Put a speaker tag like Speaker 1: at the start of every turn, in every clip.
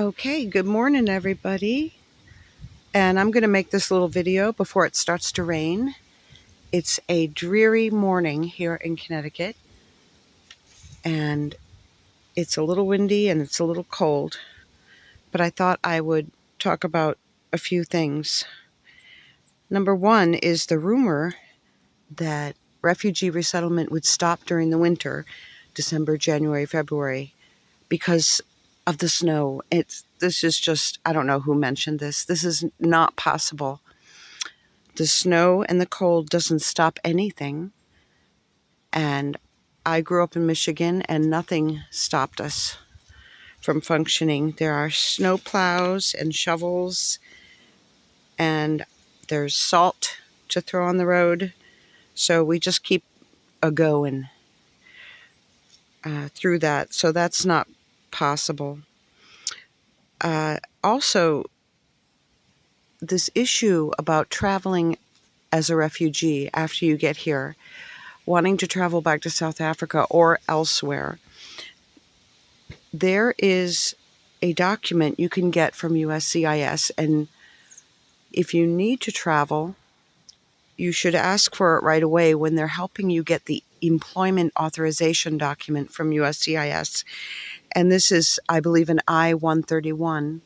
Speaker 1: Okay, good morning, everybody. And I'm going to make this little video before it starts to rain. It's a dreary morning here in Connecticut, and it's a little windy and it's a little cold, but I thought I would talk about a few things. Number one is the rumor that refugee resettlement would stop during the winter, December, January, February, because of the snow. This is just, I don't know who mentioned this. This is not possible. The snow and the cold doesn't stop anything. And I grew up in Michigan and nothing stopped us from functioning. There are snow plows and shovels, and there's salt to throw on the road. So we just keep a going through that. So that's not possible. Also, this issue about traveling as a refugee after you get here, wanting to travel back to South Africa or elsewhere, there is a document you can get from USCIS, and if you need to travel, you should ask for it right away when they're helping you get the employment authorization document from USCIS. And this is, I believe, an I-131,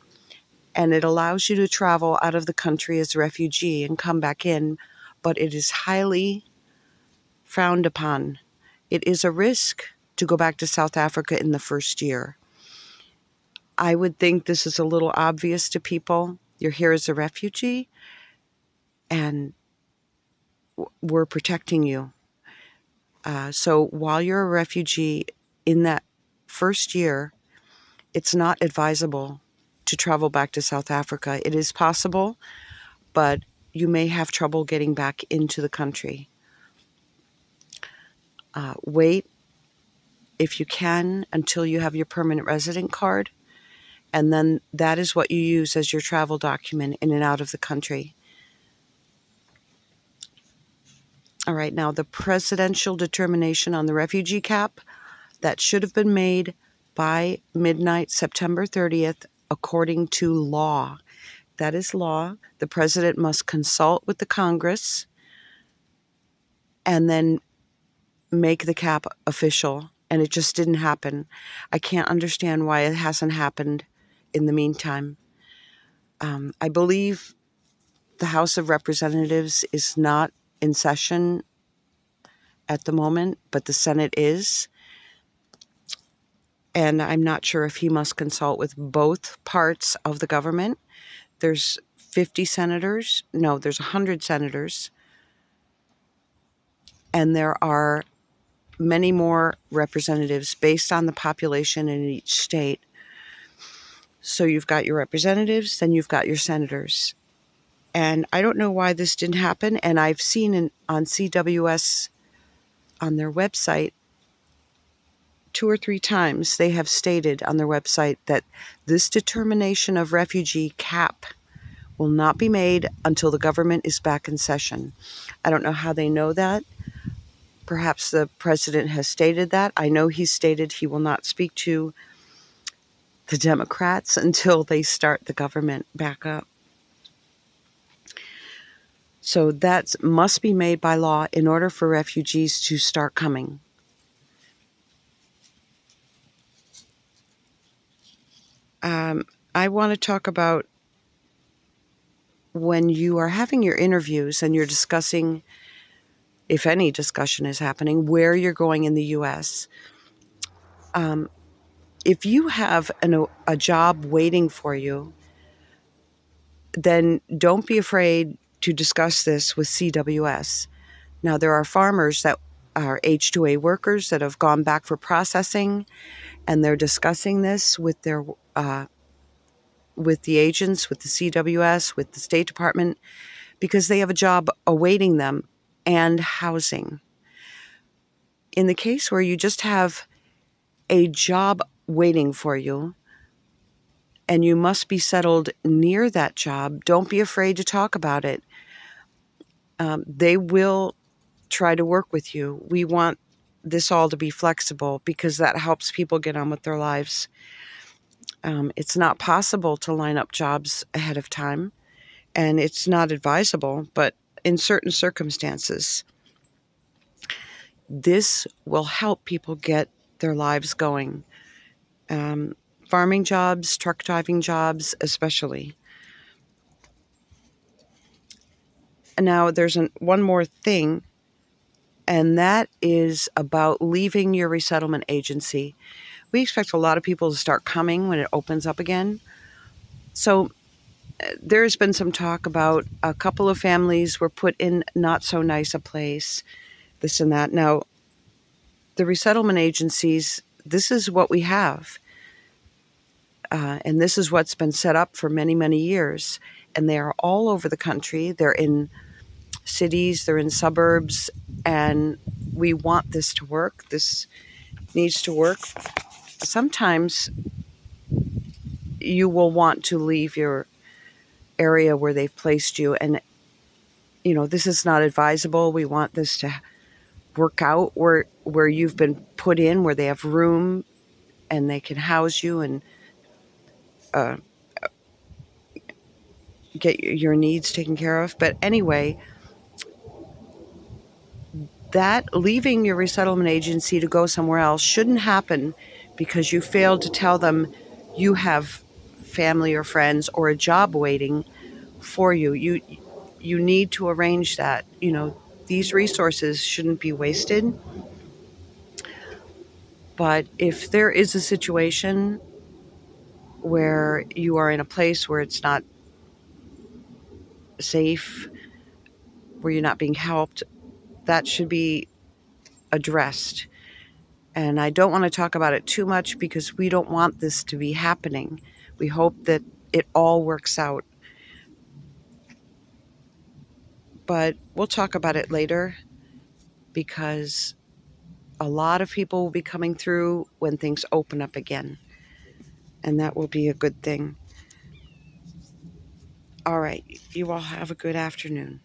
Speaker 1: and it allows you to travel out of the country as a refugee and come back in, but it is highly frowned upon. It is a risk to go back to South Africa in the first year. I would think this is a little obvious to people. You're here as a refugee, and we're protecting you. So while you're a refugee in that first year, it's not advisable to travel back to South Africa. It is possible, but you may have trouble getting back into the country. Wait, if you can, until you have your permanent resident card, and then that is what you use as your travel document in and out of the country. All right, now the presidential determination on the refugee cap, that should have been made by midnight, September 30th, according to law. That is law. The president must consult with the Congress and then make the cap official, and it just didn't happen. I can't understand why it hasn't happened in the meantime. I believe the House of Representatives is not in session at the moment, but the Senate is. And I'm not sure if he must consult with both parts of the government. There's 50 senators. No, there's 100 senators. And there are many more representatives based on the population in each state. So you've got your representatives, then you've got your senators. And I don't know why this didn't happen. And I've seen on CWS, on their website, 2 or 3 times they have stated on their website that this determination of refugee cap will not be made until the government is back in session. I don't know how they know that. Perhaps the president has stated that. I know he stated he will not speak to the Democrats until they start the government back up. So that must be made by law in order for refugees to start coming. I want to talk about when you are having your interviews and you're discussing, if any discussion is happening, where you're going in the U.S. If you have a job waiting for you, then don't be afraid to discuss this with CWS. Now, there are farmers that are H-2A workers that have gone back for processing, and they're discussing this with their with the agents, with the CWS, with the State Department, because they have a job awaiting them and housing. In the case where you just have a job waiting for you and you must be settled near that job, don't be afraid to talk about it. They will try to work with you. We want this all to be flexible because that helps people get on with their lives. It's not possible to line up jobs ahead of time, and it's not advisable, but in certain circumstances, this will help people get their lives going. Um, Farming jobs, truck driving jobs, especially. And now there's one more thing, and that is about leaving your resettlement agency. We expect a lot of people to start coming when it opens up again. So there's been some talk about a couple of families were put in not so nice a place, this and that. Now, the resettlement agencies, this is what we have. And this is what's been set up for many, many years. And they are all over the country. They're in cities, they're in suburbs, and we want this to work. This needs to work. Sometimes you will want to leave your area where they've placed you, and this is not advisable. We want this to work out where you've been put in, where they have room and they can house you and uh, get your needs taken care of. But anyway, that leaving your resettlement agency to go somewhere else shouldn't happen because you failed to tell them you have family or friends or a job waiting for you. You need to arrange that. These resources shouldn't be wasted. But if there is a situation where you are in a place where it's not safe, where you're not being helped, that should be addressed. And I don't want to talk about it too much because we don't want this to be happening. We hope that it all works out. But we'll talk about it later because a lot of people will be coming through when things open up again. And that will be a good thing. All right. You all have a good afternoon.